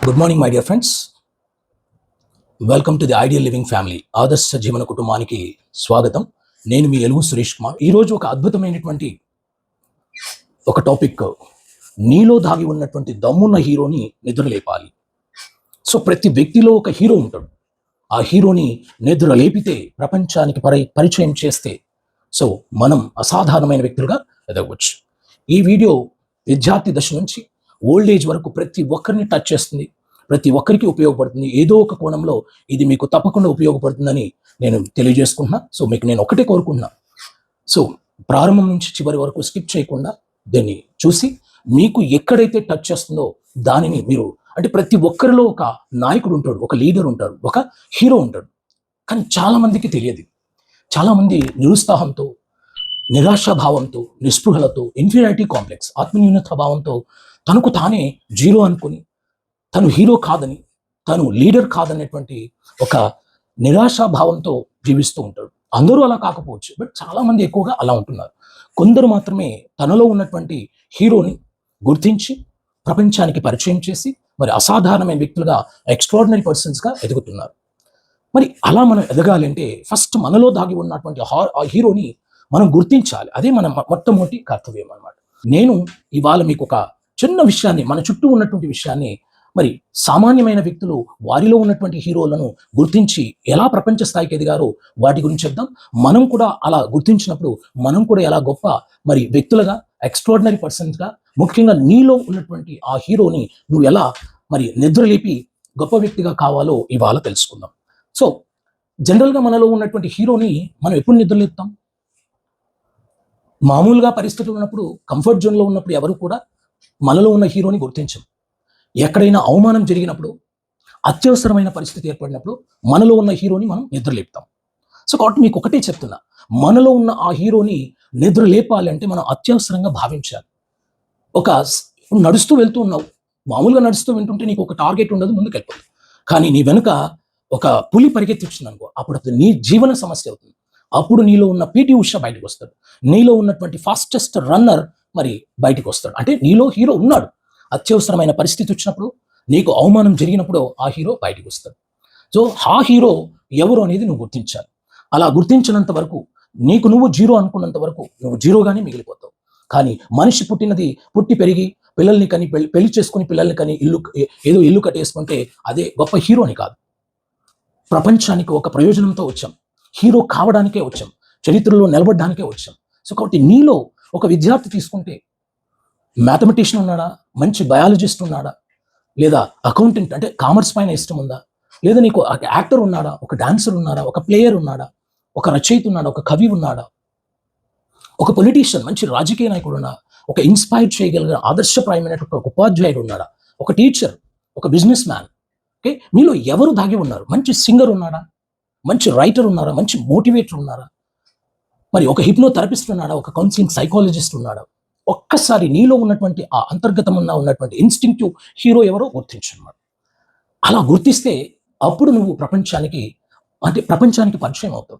Good morning my dear friends, welcome to the ideal living family. ఆదర్శ జీవన కుటుంబానికి స్వాగతం. నేను మీ ఎలుగు సురేష్ కుమార్. ఈరోజు ఒక అద్భుతమైనటువంటి ఒక టాపిక్, నీలో దాగి ఉన్నటువంటి దమ్మున్న హీరోని నిద్రలేపాలి. సో ప్రతి వ్యక్తిలో ఒక హీరో ఉంటాడు. ఆ హీరోని నిద్ర లేపితే, ప్రపంచానికి పరిచయం చేస్తే సో మనం అసాధారణమైన వ్యక్తులుగా ఎదగవచ్చు. ఈ వీడియో విద్యార్థి దశ నుంచి ఓల్డ్ ఏజ్ వరకు ప్రతి ఒక్కరిని టచ్ చేస్తుంది, ప్రతి ఒక్కరికి ఉపయోగపడుతుంది. ఏదో ఒక కోణంలో ఇది మీకు తప్పకుండా ఉపయోగపడుతుందని నేను తెలియజేసుకుంటున్నా. సో మీకు నేను ఒకటే కోరుకుంటున్నా, సో ప్రారంభం నుంచి చివరి వరకు స్కిప్ చేయకుండా దీన్ని చూసి మీకు ఎక్కడైతే టచ్ చేస్తుందో దానిని మీరు, అంటే ప్రతి ఒక్కరిలో ఒక నాయకుడు ఉంటాడు, ఒక లీడర్ ఉంటాడు, ఒక హీరో ఉంటాడు. కానీ చాలామందికి తెలియదు. చాలామంది నిరుత్సాహంతో, నిరాశాభావంతో, నిస్పృహలతో, ఇన్ఫీరియారిటీ కాంప్లెక్స్, ఆత్మన్యూనత భావంతో తనకు తానే జీరో అనుకుని, తను హీరో కాదని, తను లీడర్ కాదనేటువంటి ఒక నిరాశాభావంతో జీవిస్తూ ఉంటాడు. అందరూ అలా కాకపోవచ్చు, బట్ చాలామంది ఎక్కువగా అలా ఉంటున్నారు. కొందరు మాత్రమే తనలో ఉన్నటువంటి హీరోని గుర్తించి ప్రపంచానికి పరిచయం చేసి మరి అసాధారణమైన వ్యక్తులుగా, ఎక్స్ట్రాడినరీ పర్సన్స్గా ఎదుగుతున్నారు. మరి అలా మనం ఎదగాలంటే ఫస్ట్ మనలో దాగి ఉన్నటువంటి ఆ హీరోని మనం గుర్తించాలి. అదే మన మొట్టమొదటి కర్తవ్యం అన్నమాట. నేను ఇవాళ మీకు ఒక చిన్న విషయాన్ని, మన చుట్టూ ఉన్నటువంటి విషయాన్ని, మరి సామాన్యమైన వ్యక్తులు వారిలో ఉన్నటువంటి హీరోలను గుర్తించి ఎలా ప్రపంచ స్థాయికి ఎదిగారో వాటి గురించి చెప్దాం. మనం కూడా అలా గుర్తించినప్పుడు మనం కూడా ఎలా గొప్ప మరి వ్యక్తులుగా, ఎక్స్ట్రాడినరీ పర్సన్స్గా, ముఖ్యంగా నీలో ఉన్నటువంటి ఆ హీరోని నువ్వు ఎలా మరి నిద్రలేపి గొప్ప వ్యక్తిగా కావాలో ఇవాళ తెలుసుకుందాం. సో జనరల్గా మనలో ఉన్నటువంటి హీరోని మనం ఎప్పుడు నిద్రలేపుతాం? మామూలుగా పరిస్థితులు ఉన్నప్పుడు, కంఫర్ట్ జోన్లో ఉన్నప్పుడు ఎవరు కూడా మనలో ఉన్న హీరోని గుర్తించం. ఎక్కడైనా అవమానం జరిగినప్పుడు, అత్యవసరమైన పరిస్థితి ఏర్పడినప్పుడు మనలో ఉన్న హీరోని మనం నిద్రలేపుతాం. సో కాబట్టి మీకు ఒకటే చెప్తున్నా, మనలో ఉన్న ఆ హీరోని నిద్ర లేపాలి అంటే మనం అత్యవసరంగా భావించాలి. నడుస్తూ వెళ్తూ ఉన్నావు, మామూలుగా నడుస్తూ వింటుంటే నీకు ఒక టార్గెట్ ఉండదు, ముందుకు వెళ్ళిపోతుంది. కానీ నీ వెనుక ఒక పులి పరిగెత్తి వచ్చింది అనుకో, అప్పుడు అది నీ జీవన సమస్య అవుతుంది. అప్పుడు నీలో ఉన్న పీటీ ఉష బయటకు వస్తాడు, నీలో ఉన్నటువంటి ఫాస్టెస్ట్ రన్నర్ మరి బయటకు వస్తాడు. అంటే నీలో హీరో ఉన్నాడు. అత్యవసరమైన పరిస్థితి వచ్చినప్పుడు, నీకు అవమానం జరిగినప్పుడు ఆ హీరో బయటకు వస్తాడు. సో ఆ హీరో ఎవరు అనేది నువ్వు గుర్తించాలి. అలా గుర్తించినంత వరకు, నీకు నువ్వు జీరో అనుకున్నంత వరకు నువ్వు జీరోగానే మిగిలిపోతావు. కానీ మనిషి పుట్టి పెరిగి పిల్లల్ని కని, పెళ్లి చేసుకుని పిల్లల్ని కని, ఇల్లు కట్టేసుకుంటే అదే గొప్ప హీరోని కాదు. ప్రపంచానికి ఒక ప్రయోజనంతో వచ్చాం, హీరో కావడానికే వచ్చాం, చరిత్రలో నిలబడడానికే వచ్చాం. సో కాబట్టి నీలో ఒక విద్యార్థి తీసుకుంటే, మ్యాథమెటిషియన్ ఉన్నాడా, మంచి బయాలజిస్ట్ ఉన్నాడా, లేదా అకౌంటెంట్ అంటే కామర్స్ పైన ఇష్టం ఉందా, లేదా నీకు యాక్టర్ ఉన్నాడా, ఒక డాన్సర్ ఉన్నాడా, ఒక ప్లేయర్ ఉన్నాడా, ఒక రచయిత ఉన్నాడా, ఒక కవి ఉన్నాడా, ఒక పొలిటీషియన్, మంచి రాజకీయ నాయకుడు ఉన్నాడా, ఒక ఇన్స్పైర్ చేయగలిగిన ఆదర్శప్రాయమైన ఒక ఉపాధ్యాయుడు ఉన్నాడా, ఒక టీచర్, ఒక బిజినెస్ మ్యాన్. ఓకే, మీలో ఎవరు దాగి ఉన్నారు? మంచి సింగర్ ఉన్నాడా, మంచి రైటర్ ఉన్నారా, మంచి మోటివేటర్ ఉన్నారా, మరి ఒక హిప్నోథెరపిస్ట్ ఉన్నాడా, ఒక కౌన్సిలింగ్ సైకాలజిస్ట్ ఉన్నాడా? ఒక్కసారి నీలో ఉన్నటువంటి ఆ ఉన్నటువంటి ఇన్స్టింక్టివ్ హీరో ఎవరో గుర్తించన్నమాట. అలా గుర్తిస్తే అప్పుడు నువ్వు ప్రపంచానికి పరిచయం అవుతావు.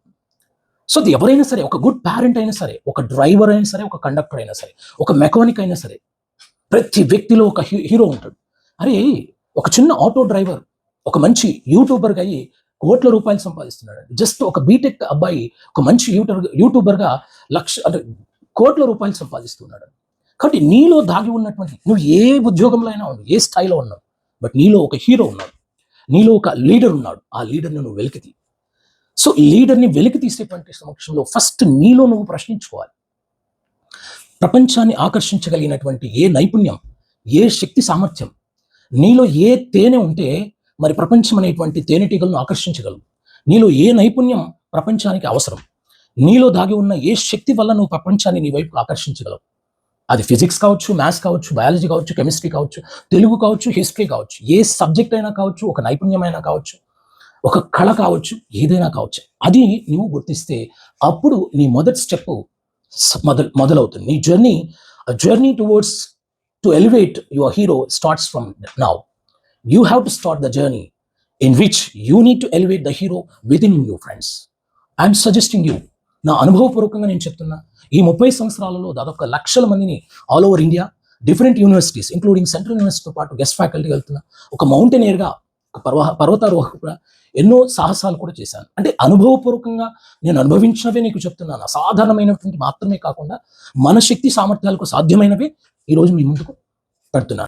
సో అది ఎవరైనా సరే, ఒక గుడ్ పేరెంట్ అయినా సరే, ఒక డ్రైవర్ అయినా సరే, ఒక కండక్టర్ అయినా సరే, ఒక మెకానిక్ అయినా సరే, ప్రతి వ్యక్తిలో ఒక హీరో ఉంటాడు. అరే, ఒక చిన్న ఆటో డ్రైవర్ ఒక మంచి యూట్యూబర్గా అయ్యి కోట్ల రూపాయలు సంపాదిస్తున్నాడు. జస్ట్ ఒక బీటెక్ అబ్బాయి ఒక మంచి యూట్యూబర్గా కోట్ల రూపాయలు సంపాదిస్తున్నాడు. కాబట్టి నీలో దాగి ఉన్నటువంటి, నువ్వు ఏ ఉద్యోగంలో అయినా ఉన్నావు, ఏ స్థాయిలో ఉన్నావు, బట్ నీలో ఒక హీరో ఉన్నాడు, నీలో ఒక లీడర్ ఉన్నాడు. ఆ లీడర్ని నువ్వు వెలికితీ. సో లీడర్ని వెలికి తీసేటువంటి సమక్షంలో ఫస్ట్ నీలో నువ్వు ప్రశ్నించుకోవాలి. ప్రపంచాన్ని ఆకర్షించగలిగినటువంటి ఏ నైపుణ్యం, ఏ శక్తి సామర్థ్యం, నీలో ఏ తేనె ఉంటే మరి ప్రపంచం అనేటువంటి తేనెటీగలను ఆకర్షించగలవు. నీలో ఏ నైపుణ్యం ప్రపంచానికి అవసరం, నీలో దాగి ఉన్న ఏ శక్తి వల్ల నువ్వు ప్రపంచాన్ని నీ వైపు ఆకర్షించగలవు. అది ఫిజిక్స్ కావచ్చు, మ్యాథ్స్ కావచ్చు, బయాలజీ కావచ్చు, కెమిస్ట్రీ కావచ్చు, తెలుగు కావచ్చు, హిస్టరీ కావచ్చు, ఏ సబ్జెక్ట్ అయినా కావచ్చు, ఒక నైపుణ్యం అయినా కావచ్చు, ఒక కళ కావచ్చు, ఏదైనా కావచ్చు. అది నువ్వు గుర్తిస్తే అప్పుడు నీ మొదటి స్టెప్ మొదలవుతుంది. నీ journey towards to elevate your hero starts from now. You have to start the journey in which you need to elevate the hero within you, friends. I'm suggesting you, నా అనుభవపూర్వకంగా నేను చెప్తున్నా, ఈ 30 సంవత్సరాలలో దాదాపు లక్షల మందిని all over India, different universities including central యూనివర్సిటీతో పాటు గెస్ట్ ఫ్యాకల్టీ వెళ్తున్నా, ఒక మౌంటైనియర్గా, ఒక పర్వతారోహకుగా ఎన్నో సాహసాలు కూడా చేశాను. అంటే అనుభవపూర్వకంగా నేను అనుభవించినవే నీకు చెప్తున్నాను. అసాధారణమైనటువంటి మాత్రమే కాకుండా మన శక్తి సామర్థ్యాలకు సాధ్యమైనవి ఈరోజు మీ ముందుకు పెడుతున్నాను.